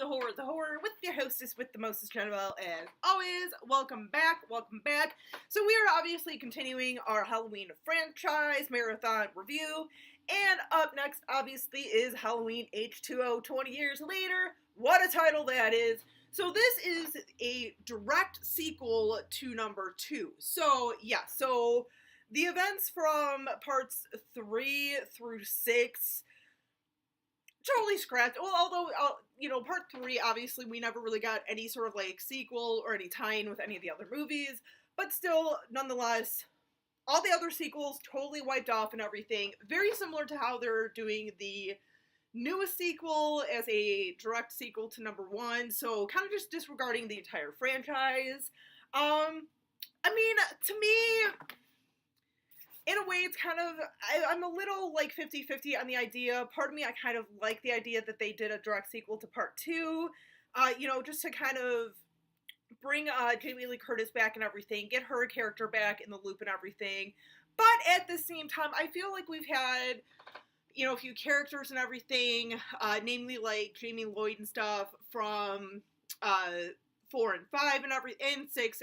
the horror, with your hostess with the mostest general, as always, welcome back. So we are obviously continuing our Halloween franchise marathon review, and up next, obviously, is Halloween H20, 20 years later. What a title that is! So this is a direct sequel to number 2. So, the events from parts 3 through 6 totally scrapped. Well, although, part 3, obviously, we never really got any sort of, sequel or any tie-in with any of the other movies. But still, nonetheless, all the other sequels totally wiped off and everything. Very similar to how they're doing the newest sequel as a direct sequel to number 1. So, kind of just disregarding the entire franchise. To me, in a way, it's kind of, I'm a little, 50-50 on the idea. Part of me, I kind of like the idea that they did a direct sequel to part 2, just to kind of bring Jamie Lee Curtis back and everything, get her character back in the loop and everything. But at the same time, I feel like we've had, a few characters and everything, namely, Jamie Lloyd and stuff from 4 and 5 and 6,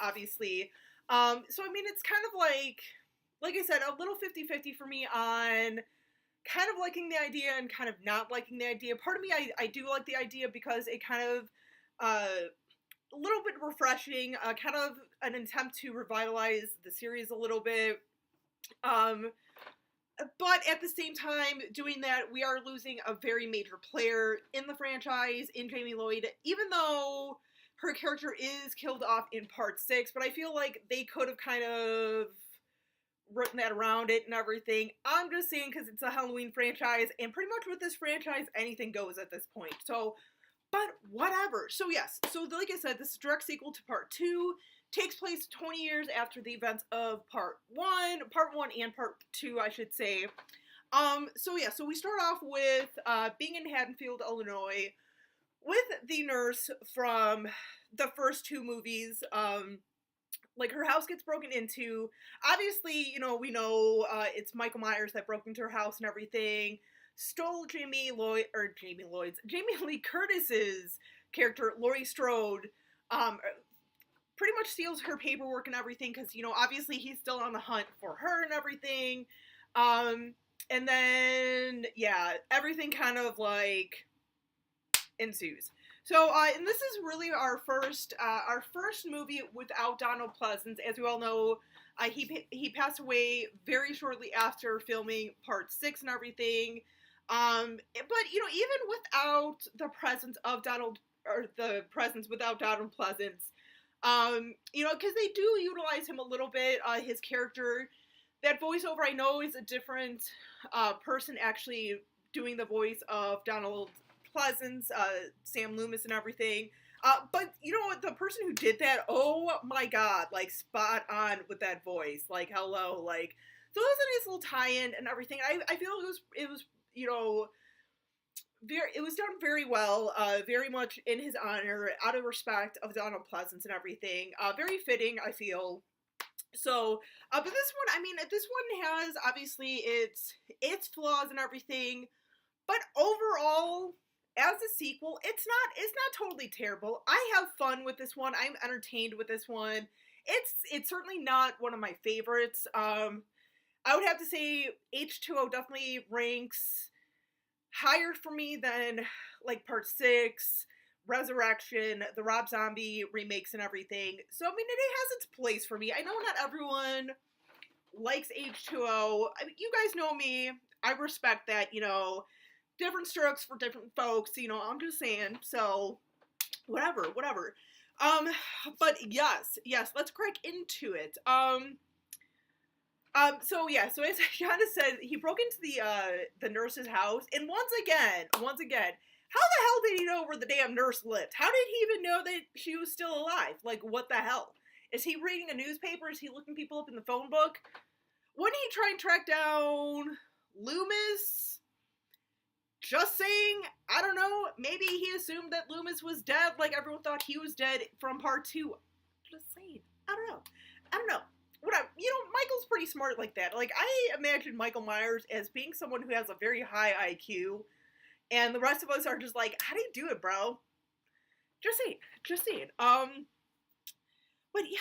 obviously. So, it's kind of like I said, a little 50-50 for me on kind of liking the idea and kind of not liking the idea. Part of me, I do like the idea because it kind of, a little bit refreshing, kind of an attempt to revitalize the series a little bit. But at the same time, doing that, we are losing a very major player in the franchise, in Jamie Lloyd, even though her character is killed off in part 6, but I feel like they could have kind of written that around it and everything. I'm just saying because it's a Halloween franchise, and pretty much with this franchise, anything goes at this point. So, but whatever. So yes, so like I said, this is a direct sequel to part 2, takes place 20 years after the events of part 1 and part 2, I should say. So we start off with being in Haddonfield, Illinois, with the nurse from the first 2 movies. Her house gets broken into. Obviously, we know it's Michael Myers that broke into her house and everything. Stole Jamie Lee Curtis's character, Laurie Strode. Pretty much steals her paperwork and everything because, obviously he's still on the hunt for her and everything. And then, everything kind of, ensues. So, and this is really our first movie without Donald Pleasence. As we all know, he passed away very shortly after filming part 6 and everything. But, even without the presence of without Donald Pleasence, because they do utilize him a little bit, his character, that voiceover, I know is a different person actually doing the voice of Donald Pleasence, Sam Loomis and everything, but the person who did that, oh my god, spot on with that voice, hello, so it was a nice little tie-in and everything. I feel it was it was done very well, very much in his honor, out of respect of Donald Pleasence and everything, very fitting, I feel. So, but this one, this one has, obviously, its flaws and everything, but overall, as a sequel, it's not totally terrible. I have fun with this one. I'm entertained with this one. It's certainly not one of my favorites. I would have to say H20 definitely ranks higher for me than part 6, Resurrection, the Rob Zombie remakes and everything. So it has its place for me. I know not everyone likes H20. You guys know me. I respect that, different strokes for different folks, I'm just saying, so, whatever, but yes, let's crack into it. So as I kind of said, he broke into the nurse's house, and once again, how the hell did he know where the damn nurse lived? How did he even know that she was still alive? What the hell? Is he reading a newspaper? Is he looking people up in the phone book? Wouldn't he try and track down Loomis? Just saying, I don't know, maybe he assumed that Loomis was dead, everyone thought he was dead from part 2. Just saying, I don't know. Whatever, Michael's pretty smart like that. I imagine Michael Myers as being someone who has a very high IQ, And the rest of us are just like, how do you do it, bro? Just saying. But yeah,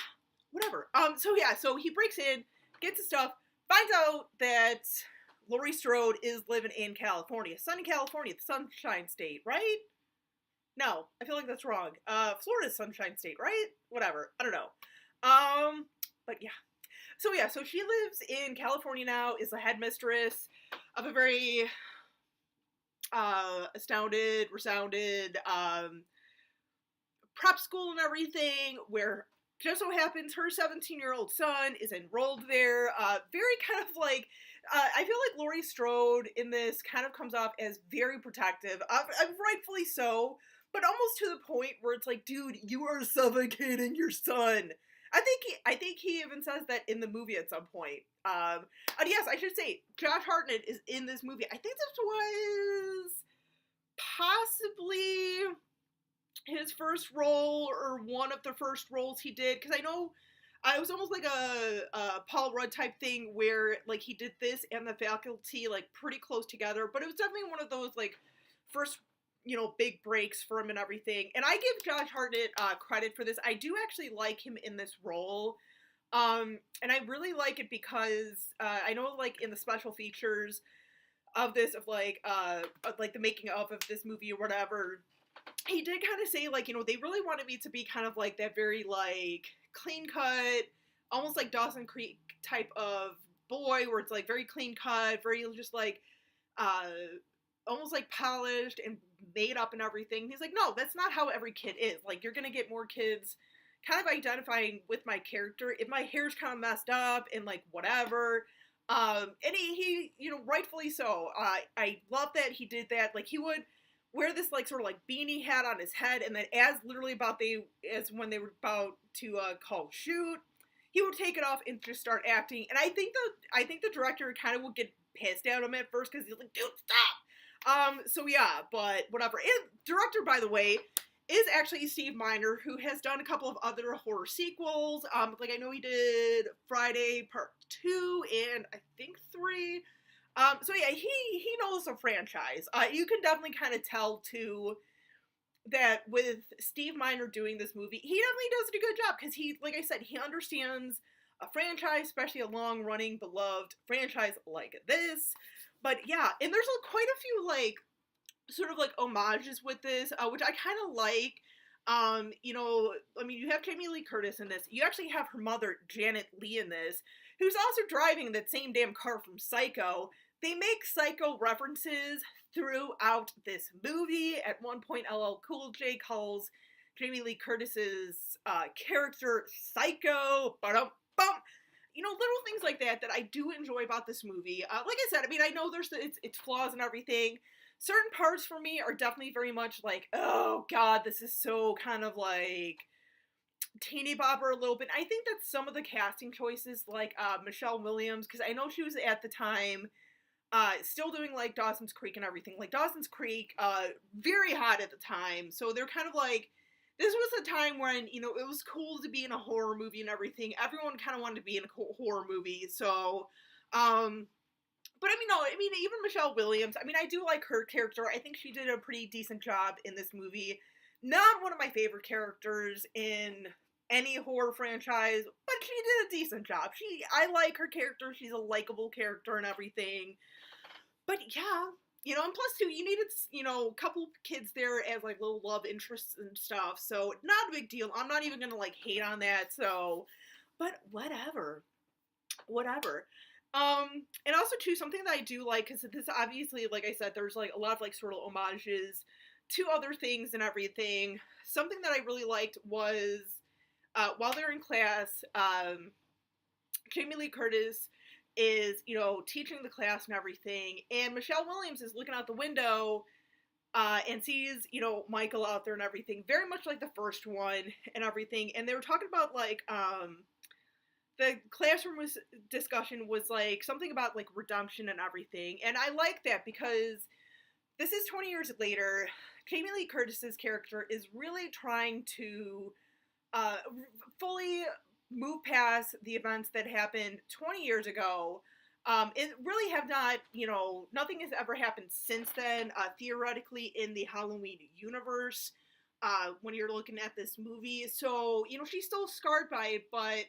whatever. So he breaks in, gets his stuff, finds out that Laurie Strode is living in California. Sunny California, the Sunshine State, right? No, I feel like that's wrong. Florida's Sunshine State, right? Whatever. I don't know. But yeah. So she lives in California now, is the headmistress of a very astounded, resounded prep school and everything, where just so happens her 17-year-old son is enrolled there. Very kind of like, I feel like Laurie Strode in this kind of comes off as very protective, rightfully so, but almost to the point where it's like, dude, you are suffocating your son. I think he even says that in the movie at some point. And yes, I should say, Josh Hartnett is in this movie. I think this was possibly his first role, or one of the first roles he did, because I know it was almost like a Paul Rudd type thing where like he did this and The Faculty like pretty close together, but it was definitely one of those like first, you know, big breaks for him and everything. And I give Josh Hartnett credit for this. I do actually like him in this role. And I really like it because I know like in the special features of this, of like the making of this movie or whatever, he did kind of say like, you know, they really wanted me to be kind of like that very like clean cut, almost like Dawson Creek type of boy, where it's like very clean cut, very just like almost like polished and made up and everything. He's like, no, that's not how every kid is. Like, you're gonna get more kids kind of identifying with my character if my hair's kind of messed up and like whatever. And he you know, rightfully so. I love that he did that. Like, he would wear this like sort of like beanie hat on his head, and then as when they were about to call shoot, he would take it off and just start acting. And I think the director kind of would get pissed at him at first because he's like, dude, stop. So yeah, but whatever. And director, by the way, is actually Steve Miner, who has done a couple of other horror sequels. Like I know he did Friday Part 2 and I think 3. So yeah, he knows the franchise. You can definitely kind of tell too that with Steve Miner doing this movie, he definitely does a good job because he, like I said, he understands a franchise, especially a long-running, beloved franchise like this. But yeah, and there's quite a few like sort of like homages with this, which I kind of like. You know, I mean, you have Jamie Lee Curtis in this. You actually have her mother, Janet Leigh, in this, who's also driving that same damn car from Psycho. They make Psycho references throughout this movie. At one point, LL Cool J calls Jamie Lee Curtis's character Psycho. Ba-dum, bum. You know, little things like that I do enjoy about this movie. Like I said, I mean, I know there's its flaws and everything. Certain parts for me are definitely very much like, oh god, this is so kind of like teeny bopper a little bit. I think that some of the casting choices, like Michelle Williams, because I know she was at the time still doing like Dawson's Creek and everything. Like Dawson's Creek, very hot at the time. So they're kind of like, this was a time when, you know, it was cool to be in a horror movie and everything. Everyone kind of wanted to be in a horror movie. So, but I mean, no, I mean, even Michelle Williams, I mean, I do like her character. I think she did a pretty decent job in this movie. Not one of my favorite characters in any horror franchise, but she did a decent job. I like her character. She's a likable character and everything. But yeah, you know, and plus too, you needed, you know, a couple kids there as like little love interests and stuff. So not a big deal. I'm not even gonna like hate on that. So, but whatever. And also too, something that I do like, because this obviously, like I said, there's like a lot of like sort of homages to other things and everything. Something that I really liked was while they're in class, Jamie Lee Curtis is, you know, teaching the class and everything, and Michelle Williams is looking out the window and sees, you know, Michael out there and everything, very much like the first one and everything. And they were talking about like the classroom discussion was like something about like redemption and everything, and I like that because this is 20 years later. Jamie Lee Curtis's character is really trying to fully move past the events that happened 20 years ago, It really have not, nothing has ever happened since then, theoretically, in the Halloween universe, when you're looking at this movie. So, she's still scarred by it, but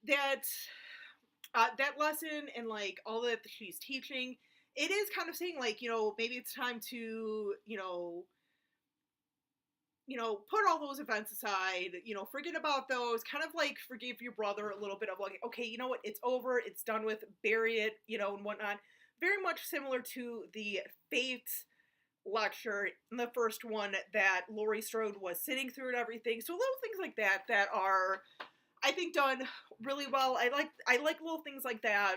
that, that lesson and, like, all that she's teaching, it is kind of saying, like, maybe it's time to, put all those events aside, forget about those, kind of like forgive your brother a little bit of like, okay, you know what, it's over, it's done with, bury it, and whatnot. Very much similar to the Fate lecture in the first one that Laurie Strode was sitting through and everything. So little things like that that are, I think, done really well. I like little things like that.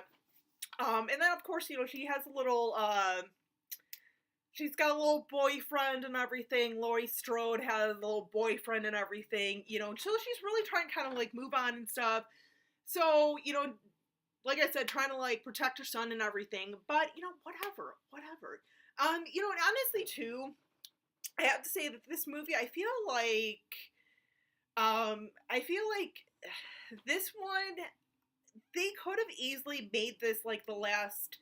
And then of course, she has a little she's got a little boyfriend and everything. Laurie Strode has a little boyfriend and everything, so she's really trying to kind of like move on and stuff. So, like I said, trying to like protect her son and everything, but whatever. And honestly too, I have to say that this movie, I feel like this one, they could have easily made this like the last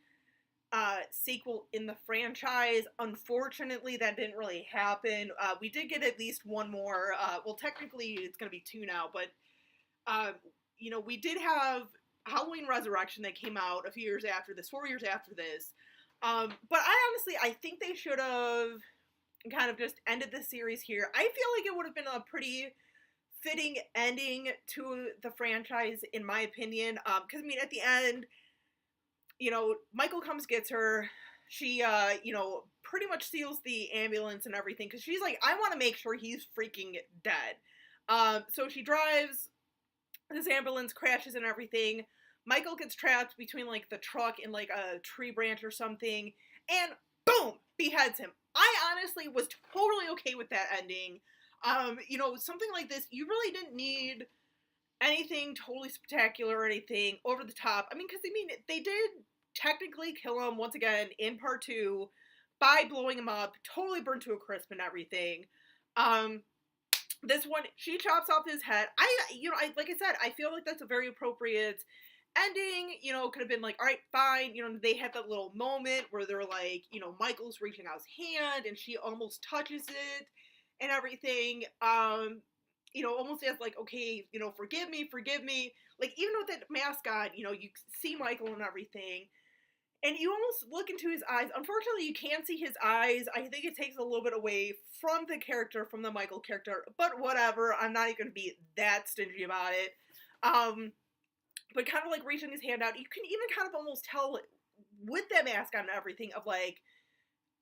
sequel in the franchise. Unfortunately, that didn't really happen. We did get at least one more. Well, technically, it's going to be two now, but we did have Halloween Resurrection that came out a few years after this, 4 years after this. But I think they should have kind of just ended the series here. I feel like it would have been a pretty fitting ending to the franchise, in my opinion. Because at the end, Michael comes, gets her. She, pretty much steals the ambulance and everything because she's like, I want to make sure he's freaking dead. So she drives, this ambulance crashes and everything. Michael gets trapped between, like, the truck and, like, a tree branch or something, and boom, beheads him. I honestly was totally okay with that ending. Something like this, you really didn't need anything totally spectacular or anything over the top. Because they did technically kill him once again in part 2 by blowing him up, totally burnt to a crisp and everything. This one, she chops off his head. Like I said, I feel like that's a very appropriate ending. Could have been like, all right, fine. They had that little moment where they're like, Michael's reaching out his hand and she almost touches it and everything. Almost as like, okay, forgive me. Like, even with that mask on, you see Michael and everything, and you almost look into his eyes. Unfortunately, you can't see his eyes. I think it takes a little bit away from the character, from the Michael character, but whatever. I'm not even going to be that stingy about it. But kind of like reaching his hand out, you can even kind of almost tell with that mask on and everything of like,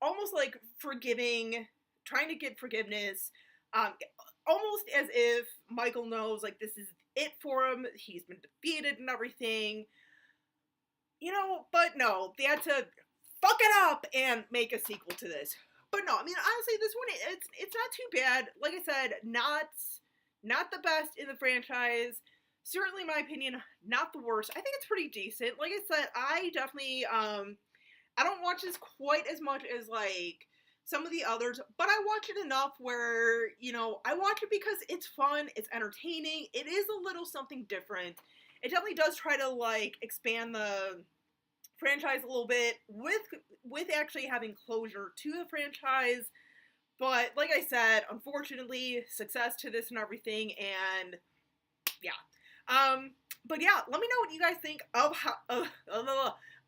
almost like forgiving, trying to get forgiveness, almost as if Michael knows, like, this is it for him, he's been defeated and everything, but no, they had to fuck it up and make a sequel to this. But no, honestly, this one, it's not too bad. Like I said, not the best in the franchise. Certainly, in my opinion, not the worst. I think it's pretty decent. Like I said, I definitely, I don't watch this quite as much as, like, some of the others, but I watch it enough where, I watch it because it's fun, it's entertaining, it is a little something different. It definitely does try to, like, expand the franchise a little bit with actually having closure to the franchise. But, like I said, unfortunately, success to this and everything, and yeah. But yeah, let me know what you guys think of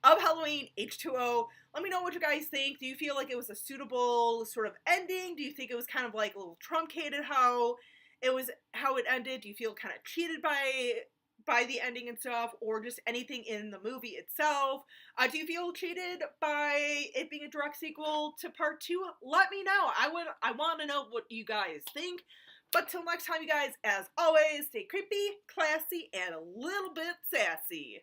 Halloween H20. Let me know what you guys think. Do you feel like it was a suitable sort of ending? Do you think it was kind of like a little truncated how it ended? Do you feel kind of cheated by the ending and stuff, or just anything in the movie itself? Do you feel cheated by it being a direct sequel to part 2? Let me know. I want to know what you guys think. But till next time, you guys, as always, stay creepy, classy, and a little bit sassy.